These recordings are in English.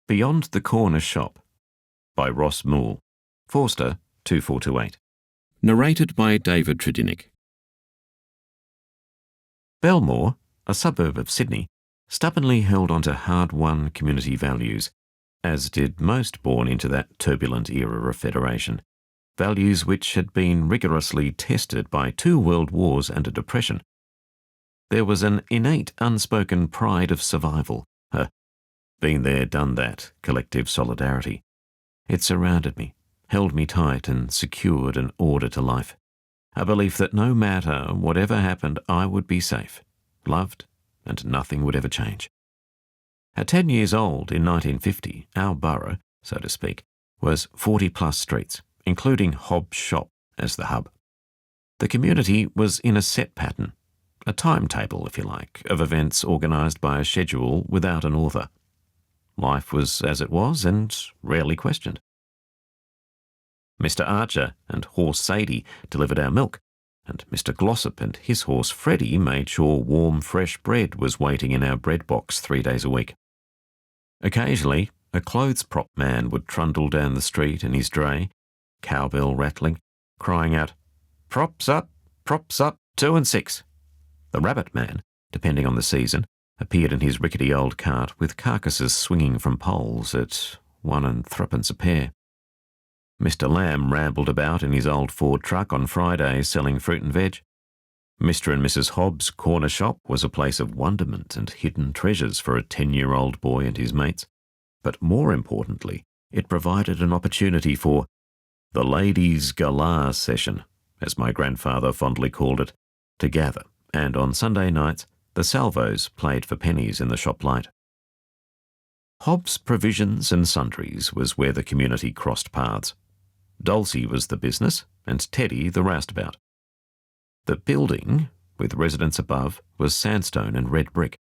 Beyond the Corner Shop by Ross Moule, Forster 2428. Narrated by David Tredinnick. Belmore, a suburb of Sydney, stubbornly held on to hard-won community values, as did most born into that turbulent era of federation, values which had been rigorously tested by 2 world wars and a depression. There was an innate unspoken pride of survival, a been there, done that collective solidarity. It surrounded me, held me tight and secured an order to life, a belief that no matter whatever happened I would be safe, loved, and nothing would ever change. At 10 years old in 1950, our borough, so to speak, was 40-plus streets, including Hobbs Shop as the hub. The community was in a set pattern, a timetable, if you like, of events organised by a schedule without an author. Life was as it was and rarely questioned. Mr. Archer and horse Sadie delivered our milk, and Mr. Glossop and his horse Freddie made sure warm, fresh bread was waiting in our bread box 3 days a week. Occasionally, a clothes prop man would trundle down the street in his dray, cowbell rattling, crying out, props up, 2 and 6. The rabbit man, depending on the season, appeared in his rickety old cart with carcasses swinging from poles at 1 3 a pair. Mr. Lamb rambled about in his old Ford truck on Fridays selling fruit and veg. Mr. and Mrs. Hobbs' corner shop was a place of wonderment and hidden treasures for a 10-year-old boy and his mates, but more importantly, it provided an opportunity for the ladies' galah session, as my grandfather fondly called it, to gather, and on Sunday nights, the salvos played for pennies in the shop light. Hobbs' Provisions and Sundries was where the community crossed paths. Dulcie was the business, and Teddy the roustabout. The building, with residents above, was sandstone and red brick.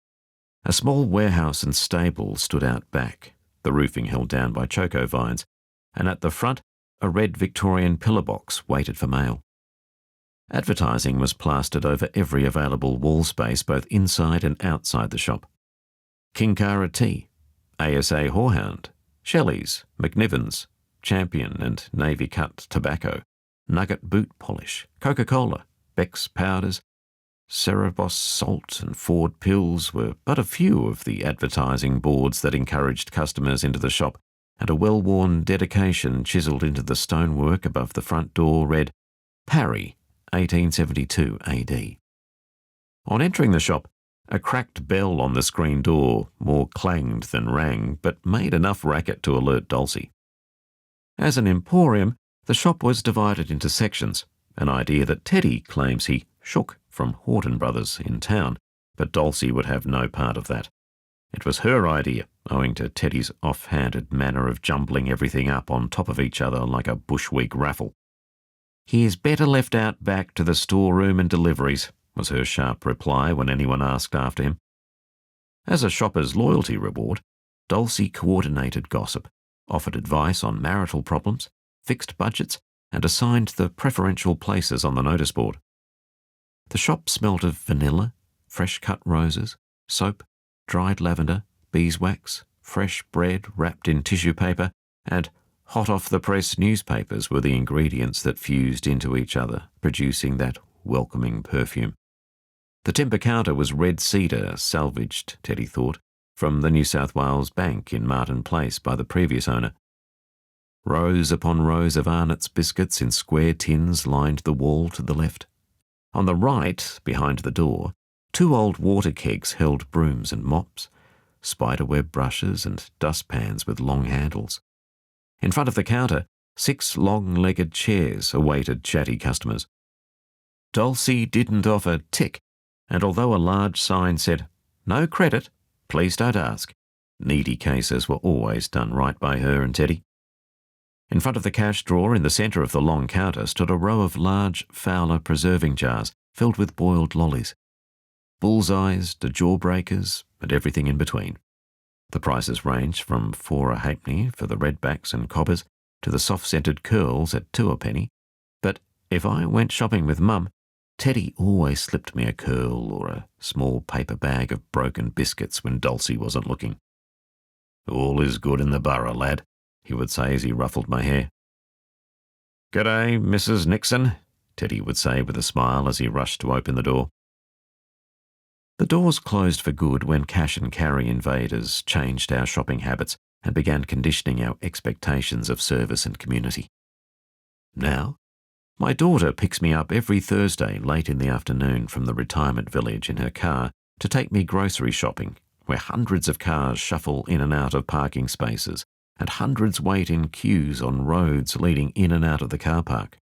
A small warehouse and stable stood out back, the roofing held down by choco vines, and at the front, a red Victorian pillar box waited for mail. Advertising was plastered over every available wall space both inside and outside the shop. Kinkara Tea, ASA Horehound, Shelley's, McNiven's, Champion and Navy Cut Tobacco, Nugget Boot Polish, Coca-Cola, Beck's Powders, Cerebos Salt and Ford Pills were but a few of the advertising boards that encouraged customers into the shop, and a well-worn dedication chiselled into the stonework above the front door read, Parry, 1872 AD. On entering the shop, a cracked bell on the screen door more clanged than rang, but made enough racket to alert Dulcie. As an emporium, the shop was divided into sections, an idea that Teddy claims he shook from Horton Brothers in town, but Dulcie would have no part of that. It was her idea, owing to Teddy's off-handed manner of jumbling everything up on top of each other like a bushweek raffle. He is better left out back to the storeroom and deliveries, was her sharp reply when anyone asked after him. As a shopper's loyalty reward, Dulcie coordinated gossip, offered advice on marital problems, fixed budgets, and assigned the preferential places on the notice board. The shop smelt of vanilla, fresh-cut roses, soap, dried lavender, beeswax, fresh bread wrapped in tissue paper, and hot-off-the-press newspapers were the ingredients that fused into each other, producing that welcoming perfume. The timber counter was red cedar, salvaged, Teddy thought, from the New South Wales Bank in Martin Place by the previous owner. Rows upon rows of Arnott's biscuits in square tins lined the wall to the left. On the right, behind the door, 2 old water kegs held brooms and mops, spiderweb brushes and dustpans with long handles. In front of the counter, 6 long-legged chairs awaited chatty customers. Dulcie didn't offer tick, and although a large sign said, "No credit, please don't ask," needy cases were always done right by her and Teddy. In front of the cash drawer in the centre of the long counter stood a row of large Fowler preserving jars filled with boiled lollies. Bullseyes to jawbreakers and everything in between. The prices ranged from 4 a halfpenny for the redbacks and cobbers to the soft-scented curls at 2 a penny, but if I went shopping with Mum, Teddy always slipped me a curl or a small paper bag of broken biscuits when Dulcie wasn't looking. All is good in the borough, lad, he would say as he ruffled my hair. G'day, Mrs. Nixon, Teddy would say with a smile as he rushed to open the door. The doors closed for good when cash and carry invaders changed our shopping habits and began conditioning our expectations of service and community. Now, my daughter picks me up every Thursday late in the afternoon from the retirement village in her car to take me grocery shopping, where hundreds of cars shuffle in and out of parking spaces and hundreds wait in queues on roads leading in and out of the car park.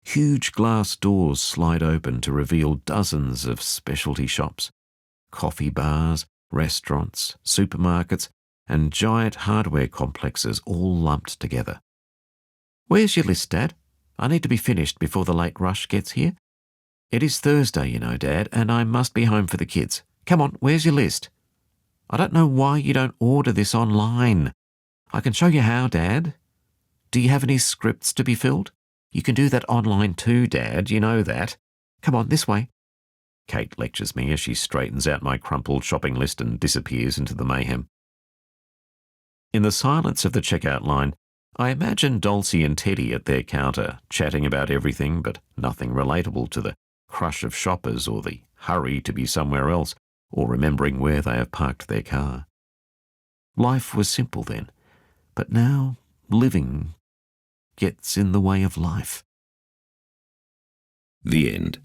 Huge glass doors slide open to reveal dozens of specialty shops, coffee bars, restaurants, supermarkets, and giant hardware complexes all lumped together. Where's your list, Dad? I need to be finished before the late rush gets here. It is Thursday, you know, Dad, and I must be home for the kids. Come on, where's your list? I don't know why you don't order this online. I can show you how, Dad. Do you have any scripts to be filled? You can do that online too, Dad, you know that. Come on, this way. Kate lectures me as she straightens out my crumpled shopping list and disappears into the mayhem. In the silence of the checkout line, I imagine Dulcie and Teddy at their counter, chatting about everything but nothing relatable to the crush of shoppers or the hurry to be somewhere else or remembering where they have parked their car. Life was simple then, but now living gets in the way of life. The end.